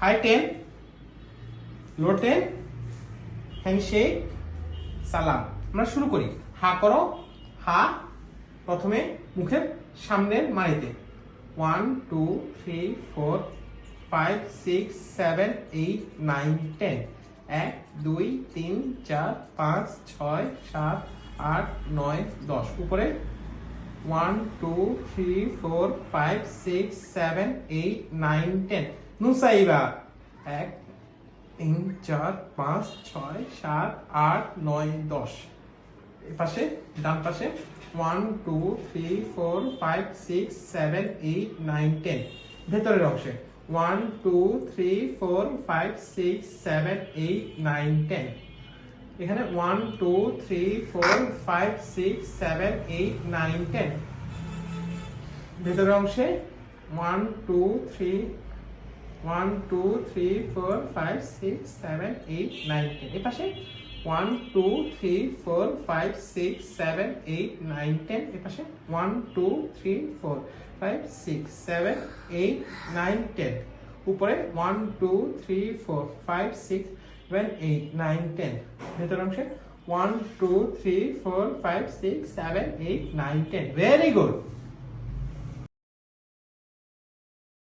High 10, লো 10, handshake, সালাম। আমরা শুরু করি। হা করো, হা প্রথমে মুখের সামনের মাড়িতে। 1 2 3 4 5 6 7 8 9 10। 1 2 3 4 5 6 7 8 9 10। উপরে 1 2 3 4 5 6 7 8 9 10। নুসাইবা 1 3 4 5 6 7 8 9 10। পাশে ডান পাশে 1 2 3 4 5 6 7 8 9 10। ভেতরের অংশে 1 2 3 4 5 6 7 8 9 10। এখানে 1 2 3 4 5 6 7 8 9 10। ভেতরের অংশে 1 2 3 1 2 3 4 5 6 7 8 9 10। এই পাশে 1 2 3 4 5 6 7 8 9 10। এই পাশে 1 2 3 4 5 6 7 8 9 10। উপরে 1 2 3 4 5 6 7 8 9 10। ভেতর অংশে 1 2 3 4 5 6 7 8 9 10। Very good.